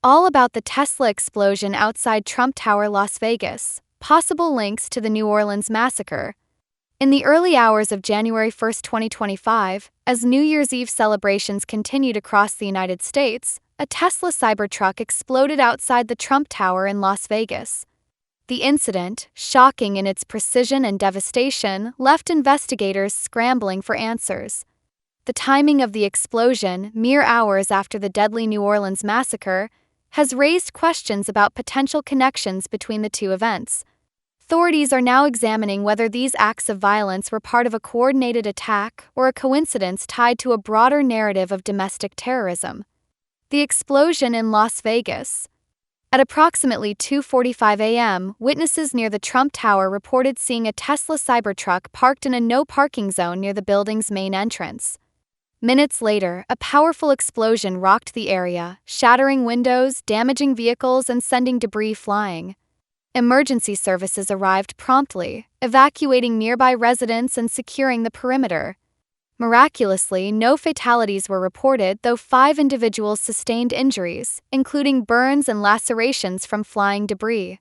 all about the Tesla explosion outside Trump Tower, Las Vegas, possible links to the New Orleans massacre. In the early hours of January 1, 2025, as New Year's Eve celebrations continued across the United States, a Tesla Cybertruck exploded outside the Trump Tower in Las Vegas. The incident, shocking in its precision and devastation, left investigators scrambling for answers. The timing of the explosion, mere hours after the deadly New Orleans massacre, has raised questions about potential connections between the two events. Authorities are now examining whether these acts of violence were part of a coordinated attack or a coincidence tied to a broader narrative of domestic terrorism. The explosion in Las Vegas. At approximately 2:45 a.m., witnesses near the Trump Tower reported seeing a Tesla Cybertruck parked in a no-parking zone near the building's main entrance. Minutes later, a powerful explosion rocked the area, shattering windows, damaging vehicles, and sending debris flying. Emergency services arrived promptly, evacuating nearby residents and securing the perimeter. Miraculously, no fatalities were reported, though 5 individuals sustained injuries, including burns and lacerations from flying debris.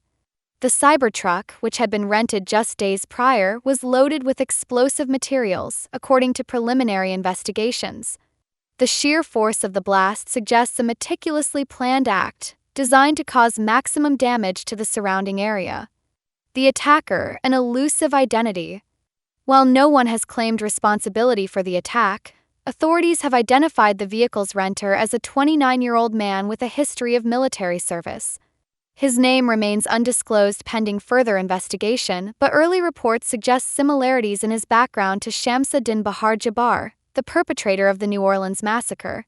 The Cybertruck, which had been rented just days prior, was loaded with explosive materials, according to preliminary investigations. The sheer force of the blast suggests a meticulously planned act, designed to cause maximum damage to the surrounding area. The attacker, an elusive identity. While no one has claimed responsibility for the attack, authorities have identified the vehicle's renter as a 29-year-old man with a history of military service. His name remains undisclosed pending further investigation, but early reports suggest similarities in his background to Shamsa Din Bahar Jabbar, the perpetrator of the New Orleans massacre.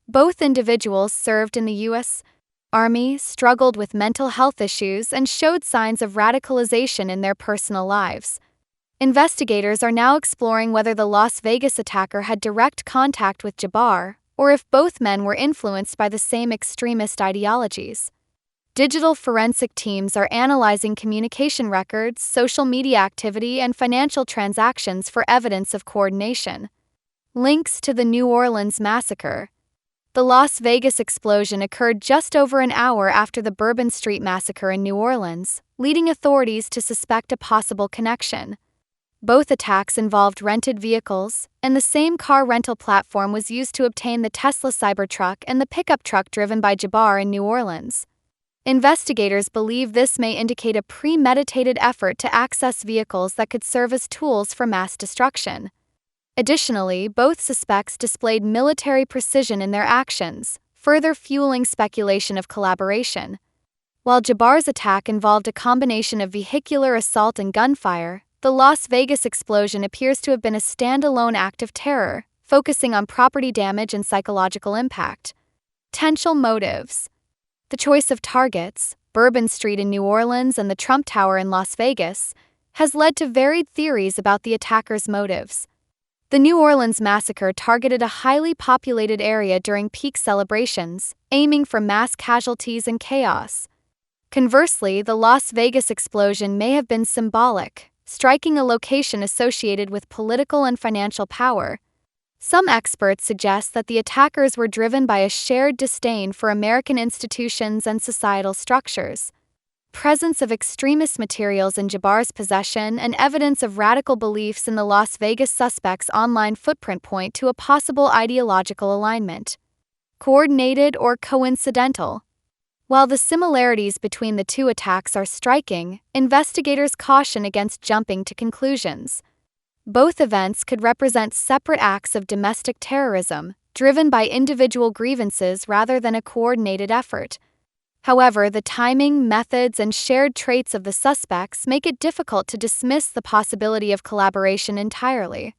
Both individuals served in the U.S. Army, struggled with mental health issues, and showed signs of radicalization in their personal lives. Investigators are now exploring whether the Las Vegas attacker had direct contact with Jabbar, or if both men were influenced by the same extremist ideologies. Digital forensic teams are analyzing communication records, social media activity, and financial transactions for evidence of coordination. Links to the New Orleans massacre. The Las Vegas explosion occurred just over an hour after the Bourbon Street massacre in New Orleans, leading authorities to suspect a possible connection. Both attacks involved rented vehicles, and the same car rental platform was used to obtain the Tesla Cybertruck and the pickup truck driven by Jabbar in New Orleans. Investigators believe this may indicate a premeditated effort to access vehicles that could serve as tools for mass destruction. Additionally, both suspects displayed military precision in their actions, further fueling speculation of collaboration. While Jabbar's attack involved a combination of vehicular assault and gunfire, the Las Vegas explosion appears to have been a standalone act of terror, focusing on property damage and psychological impact. Potential motives. The choice of targets, Bourbon Street in New Orleans and the Trump Tower in Las Vegas, has led to varied theories about the attacker's motives. The New Orleans massacre targeted a highly populated area during peak celebrations, aiming for mass casualties and chaos. Conversely, the Las Vegas explosion may have been symbolic, striking a location associated with political and financial power. Some experts suggest that the attackers were driven by a shared disdain for American institutions and societal structures. Presence of extremist materials in Jabbar's possession and evidence of radical beliefs in the Las Vegas suspect's online footprint point to a possible ideological alignment. Coordinated or coincidental? While the similarities between the two attacks are striking, investigators caution against jumping to conclusions. Both events could represent separate acts of domestic terrorism, driven by individual grievances rather than a coordinated effort. However, the timing, methods, and shared traits of the suspects make it difficult to dismiss the possibility of collaboration entirely.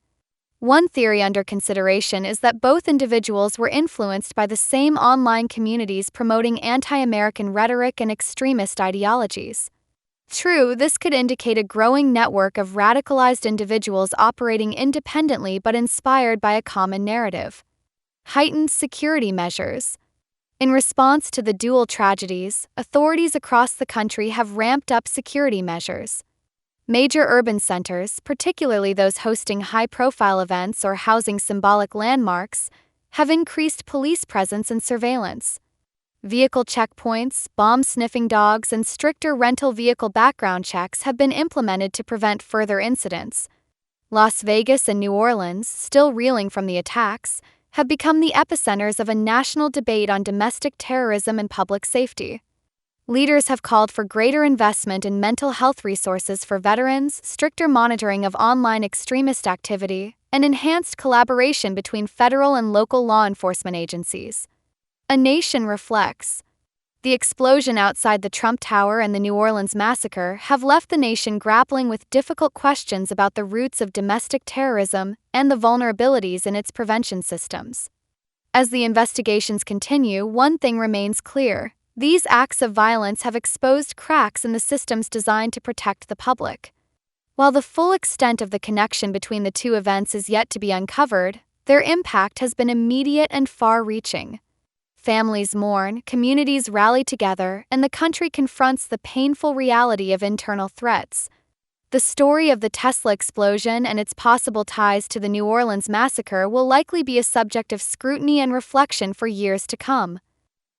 One theory under consideration is that both individuals were influenced by the same online communities promoting anti-American rhetoric and extremist ideologies. True, this could indicate a growing network of radicalized individuals operating independently but inspired by a common narrative. Heightened security measures. In response to the dual tragedies, authorities across the country have ramped up security measures. Major urban centers, particularly those hosting high-profile events or housing symbolic landmarks, have increased police presence and surveillance. Vehicle checkpoints, bomb-sniffing dogs, and stricter rental vehicle background checks have been implemented to prevent further incidents. Las Vegas and New Orleans, still reeling from the attacks, have become the epicenters of a national debate on domestic terrorism and public safety. Leaders have called for greater investment in mental health resources for veterans, stricter monitoring of online extremist activity, and enhanced collaboration between federal and local law enforcement agencies. A nation reflects. The explosion outside the Trump Tower and the New Orleans massacre have left the nation grappling with difficult questions about the roots of domestic terrorism and the vulnerabilities in its prevention systems. As the investigations continue, one thing remains clear: these acts of violence have exposed cracks in the systems designed to protect the public. While the full extent of the connection between the two events is yet to be uncovered, their impact has been immediate and far-reaching. Families mourn, communities rally together, and the country confronts the painful reality of internal threats. The story of the Tesla explosion and its possible ties to the New Orleans massacre will likely be a subject of scrutiny and reflection for years to come.